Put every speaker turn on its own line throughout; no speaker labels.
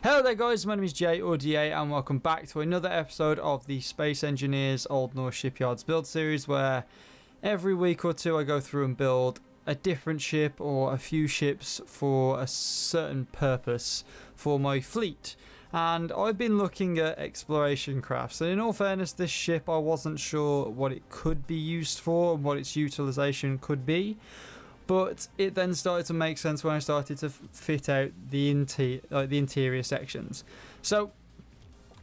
Hello there guys, my name is Jay or DA and welcome back to another episode of the Space Engineers Old Norse Shipyards build series, where every week or two I go through and build a different ship or a few ships for a certain purpose for my fleet. And I've been looking at exploration crafts, and in all fairness, this ship I wasn't sure what it could be used for and what its utilization could be. But it then started to make sense when I started to fit out the interior sections. So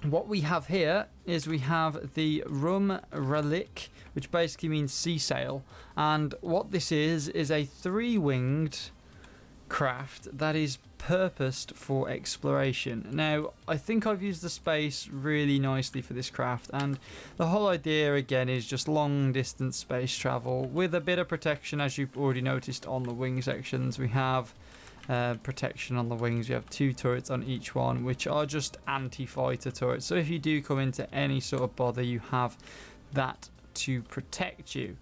what we have here is we have the Ra-lik, which basically means sea sail. And what this is a three-winged craft that is purposed for exploration. Now, I think I've used the space really nicely for this craft, and the whole idea again is just long distance space travel with a bit of protection. As you've already noticed on the wing sections, we have protection on the wings. We have two turrets on each one, which are just anti-fighter turrets, so if you do come into any sort of bother, you have that to protect you.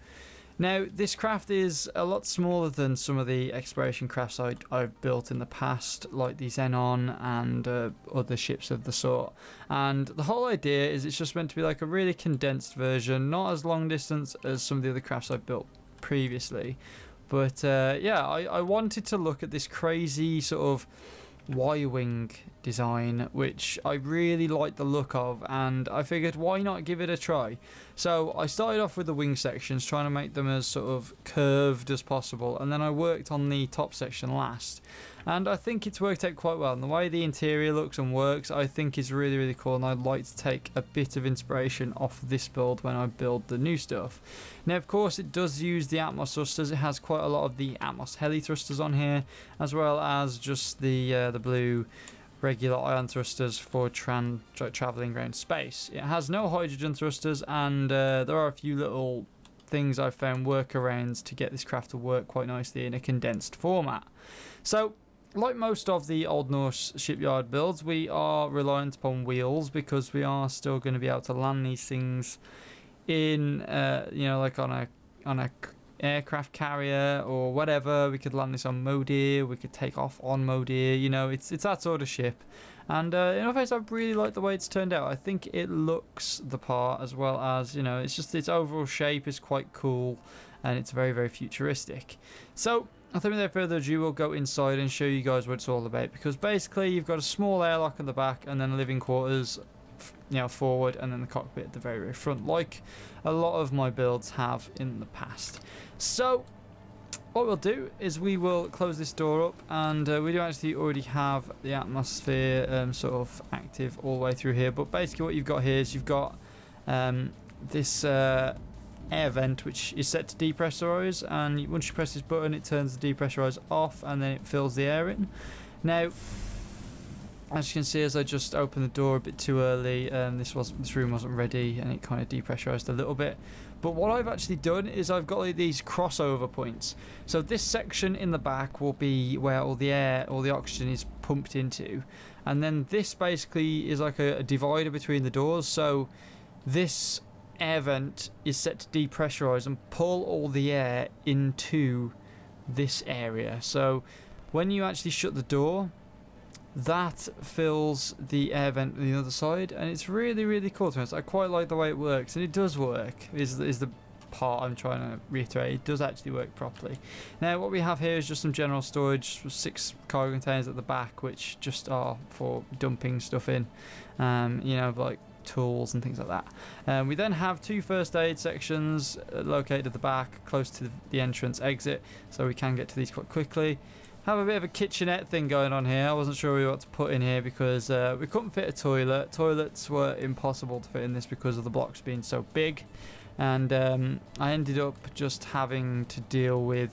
Now, this craft is a lot smaller than some of the exploration crafts I've built in the past, like the Xenon and other ships of the sort. And the whole idea is it's just meant to be like a really condensed version, not as long distance as some of the other crafts I've built previously. But yeah, I wanted to look at this crazy sort of Y-wing design, which I really like the look of, and I figured why not give it a try. So I started off with the wing sections, trying to make them as sort of curved as possible, and then I worked on the top section last, and I think it's worked out quite well. And the way the interior looks and works, I think is really cool, and I'd like to take a bit of inspiration off this build when I build the new stuff. Now, of course, it does use the Atmos thrusters. It has quite a lot of the Atmos heli thrusters on here, as well as just the blue regular ion thrusters for traveling around space. It has no hydrogen thrusters, and there are a few little things I've found workarounds to get this craft to work quite nicely in a condensed format. So, like most of the Old Norse shipyard builds, we are reliant upon wheels because we are still going to be able to land these things in, like on a aircraft carrier or whatever. We could land this on Modir, we could take off on Modir, it's that sort of ship. And in all fairness, I really like the way it's turned out. I think it looks the part, as well as, it's just its overall shape is quite cool, and it's very futuristic. So I think without further ado, we'll go inside and show you guys what it's all about, because basically you've got a small airlock in the back and then living quarters forward, and then the cockpit at the very front, like a lot of my builds have in the past. So what we'll do is we will close this door up, and we do actually already have the atmosphere sort of active all the way through here. But basically what you've got here is you've got this air vent, which is set to depressurize, and once you press this button it turns the depressurize off, and then it fills the air in. Now, as you can see, as I just opened the door a bit too early, this room wasn't ready, and it kind of depressurized a little bit. But what I've actually done is I've got like these crossover points. So this section in the back will be where all the air or the oxygen is pumped into, and then this basically is like a divider between the doors. So this air vent is set to depressurize and pull all the air into this area. So when you actually shut the door, that fills the air vent on the other side, and it's really cool to us. I quite like the way it works, and it does work, is the part I'm trying to reiterate. It does actually work properly. Now what we have here is just some general storage, 6 cargo containers at the back, which just are for dumping stuff in, like tools and things like that. We then have 2 first aid sections located at the back, close to the entrance exit, so we can get to these quite quickly. Have a bit of a kitchenette thing going on here. I wasn't sure what to put in here because we couldn't fit a toilet. Toilets were impossible to fit in this because of the blocks being so big, and I ended up just having to deal with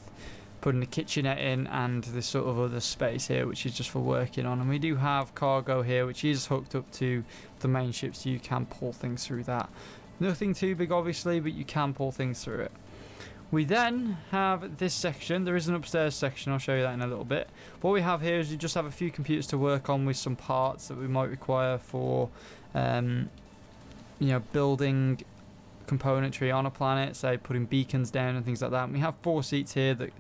putting a kitchenette in and this sort of other space here, which is just for working on. And we do have cargo here, which is hooked up to the main ship, so you can pull things through that. Nothing too big obviously, but you can pull things through it. We then have this section. There is an upstairs section, I'll show you that in a little bit. What we have here is you just have a few computers to work on with some parts that we might require for building componentry on a planet, say putting beacons down and things like that. And we have 4 seats here that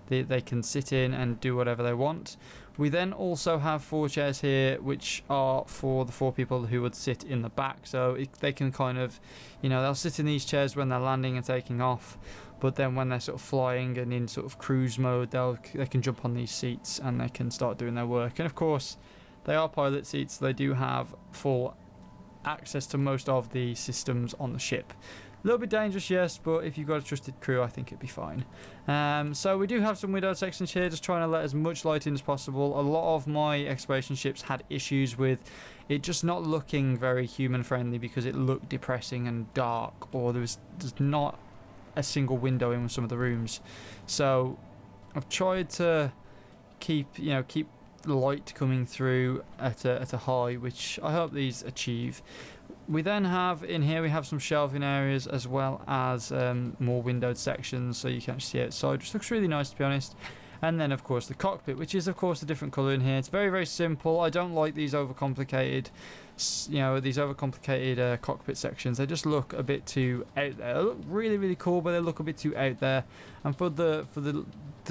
they can sit in and do whatever they want. We then also have 4 chairs here, which are for the 4 people who would sit in the back. So they can kind of, they'll sit in these chairs when they're landing and taking off. But then when they're sort of flying and in sort of cruise mode, they can jump on these seats and they can start doing their work. And of course, they are pilot seats. So they do have full access to most of the systems on the ship. A little bit dangerous, yes, but if you've got a trusted crew, I think it'd be fine. So we do have some windowed sections here, just trying to let as much light in as possible. A lot of my exploration ships had issues with it just not looking very human friendly because it looked depressing and dark, or there's not a single window in some of the rooms. So I've tried to keep light coming through at a high, which I hope these achieve. We then have in here, we have some shelving areas as well as more windowed sections, so you can actually see outside, which looks really nice, to be honest. And then of course the cockpit, which is of course a different colour in here. It's very, very simple. I don't like these overcomplicated cockpit sections. They just look a bit too out there. They look really, really cool, but they look a bit too out there. And for the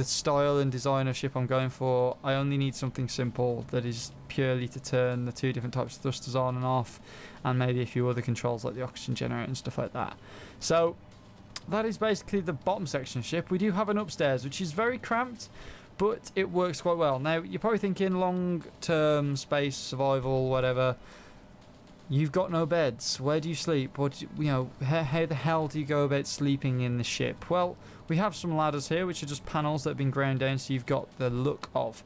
style and design of ship I'm going for, I only need something simple that is purely to turn the 2 different types of thrusters on and off, and maybe a few other controls like the oxygen generator and stuff like that. So that is basically the bottom section of ship. We do have an upstairs, which is very cramped, but it works quite well. Now, you're probably thinking long-term space, survival, whatever. You've got no beds. Where do you sleep? How the hell do you go about sleeping in the ship? Well, we have some ladders here, which are just panels that have been ground down, so you've got the look of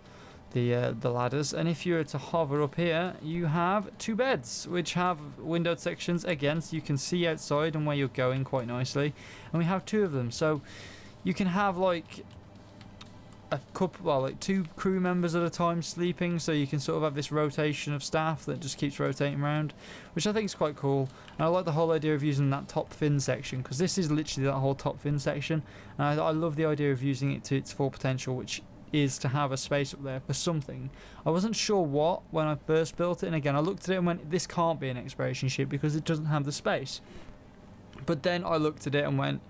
the ladders. And if you were to hover up here, you have 2 beds, which have windowed sections again, so you can see outside and where you're going quite nicely. And we have 2 of them, so you can have like a couple, like 2 crew members at a time sleeping, so you can sort of have this rotation of staff that just keeps rotating around, which I think is quite cool. And I like the whole idea of using that top fin section, because this is literally that whole top fin section, and I love the idea of using it to its full potential, which is to have a space up there for something. I wasn't sure what when I first built it, and again I looked at it and went, this can't be an exploration ship because it doesn't have the space. But then I looked at it and went,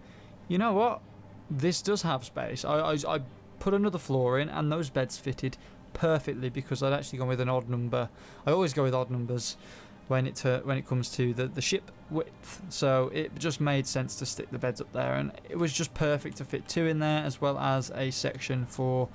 you know what, this does have space. I put another floor in and those beds fitted perfectly because I'd actually gone with an odd number. I always go with odd numbers when it comes to the ship width, so it just made sense to stick the beds up there, and it was just perfect to fit 2 in there, as well as a section for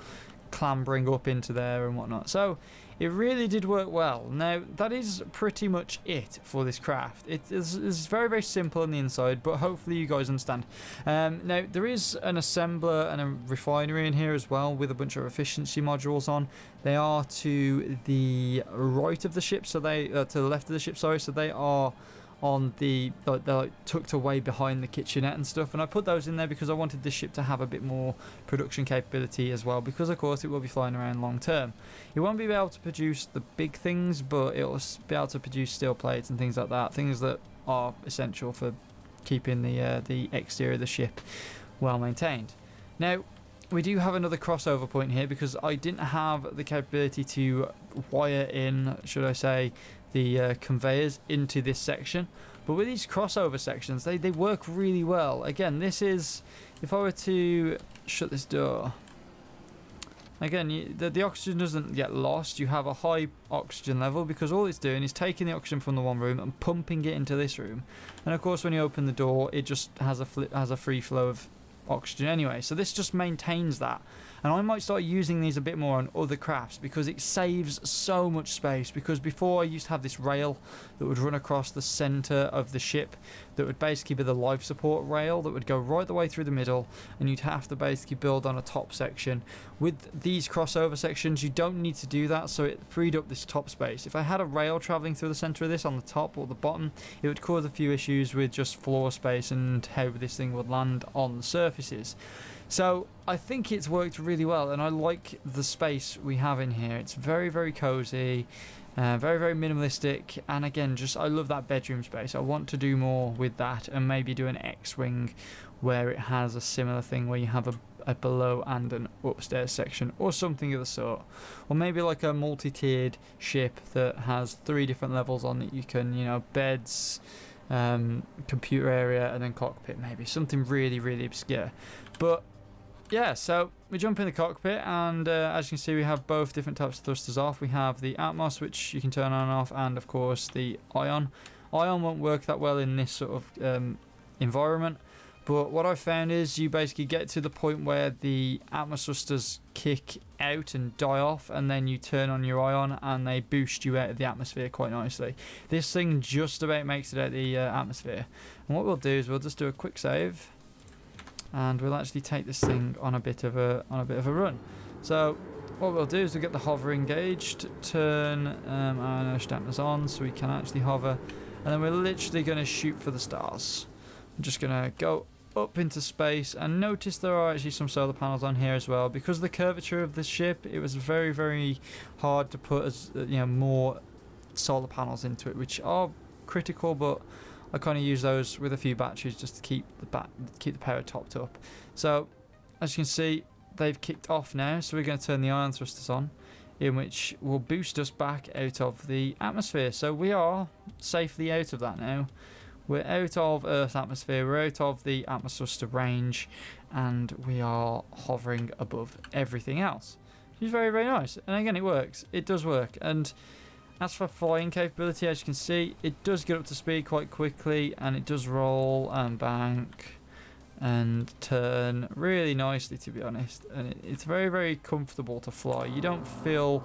clambering up into there and whatnot. So it really did work well. Now that is pretty much it for this craft. It's very, very simple on the inside, but hopefully you guys understand. Now there is an assembler and a refinery in here as well, with a bunch of efficiency modules on. They are to the right of the ship, so they to the left of the ship, sorry, so they are on they're like tucked away behind the kitchenette and stuff, and I put those in there because I wanted this ship to have a bit more production capability as well, because of course it will be flying around long term. It won't be able to produce the big things, but it'll be able to produce steel plates and things like that, things that are essential for keeping the exterior of the ship well maintained. Now we do have another crossover point here because I didn't have the capability to wire in, should I say, the conveyors into this section, but with these crossover sections they work really well. Again, this is, if I were to shut this door again, the oxygen doesn't get lost. You have a high oxygen level because all it's doing is taking the oxygen from the one room and pumping it into this room, and of course when you open the door it just has a free flow of oxygen anyway, so this just maintains that. And I might start using these a bit more on other crafts because it saves so much space, because before I used to have this rail that would run across the center of the ship that would basically be the life support rail that would go right the way through the middle, and you'd have to basically build on a top section. With these crossover sections you don't need to do that, so it freed up this top space. If I had a rail traveling through the center of this on the top or the bottom, it would cause a few issues with just floor space and how this thing would land on the surfaces. So I think it's worked really well, and I like the space we have in here. It's very, very cozy, very, very minimalistic, and again, just I love that bedroom space. I want to do more with that, and maybe do an X-wing where it has a similar thing where you have a below and an upstairs section, or something of the sort, or maybe like a multi-tiered ship that has 3 different levels on it. You can, beds, computer area, and then cockpit, maybe something really, really obscure. But yeah, so we jump in the cockpit, and as you can see, we have both different types of thrusters off. We have the Atmos, which you can turn on and off, and of course the Ion. Ion won't work that well in this sort of environment, but what I've found is you basically get to the point where the Atmos thrusters kick out and die off, and then you turn on your Ion and they boost you out of the atmosphere quite nicely. This thing just about makes it out of the atmosphere. And what we'll do is we'll just do a quick save, and we'll actually take this thing on a bit of a run. So what we'll do is we'll get the hover engaged, turn our inertia dampers on so we can actually hover, and then we're literally going to shoot for the stars. I'm just going to go up into space, and notice there are actually some solar panels on here as well. Because of the curvature of the ship, it was very, very hard to put more solar panels into it, which are critical, but I kind of use those with a few batteries just to keep the power topped up. So as you can see, they've kicked off now, so we're going to turn the ion thrusters on, in which will boost us back out of the atmosphere. So we are safely out of that now. We're out of Earth's atmosphere, we're out of the Atmos thruster range, and we are hovering above everything else. Which is very, very nice. And again, it works. It does work. And as for flying capability, as you can see, it does get up to speed quite quickly, and it does roll and bank and turn really nicely, to be honest. And it's very, very comfortable to fly. You don't feel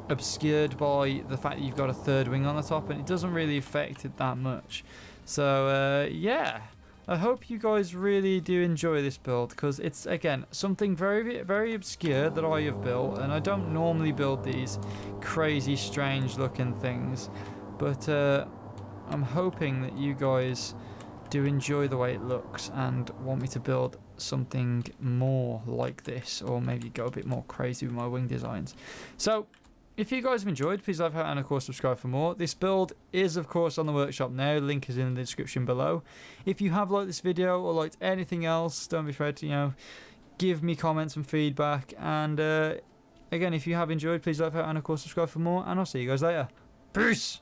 obscured by the fact that you've got a third wing on the top, and it doesn't really affect it that much. So yeah, I hope you guys really do enjoy this build, because it's again something very, very obscure that I have built, and I don't normally build these crazy strange looking things, but I'm hoping that you guys do enjoy the way it looks and want me to build something more like this, or maybe go a bit more crazy with my wing designs. So if you guys have enjoyed, please leave a and of course subscribe for more. This build is of course on the workshop now, link is in the description below. If you have liked this video or liked anything else, don't be afraid to give me comments and feedback, and again, if you have enjoyed, please leave a and of course subscribe for more, and I'll see you guys later. Peace!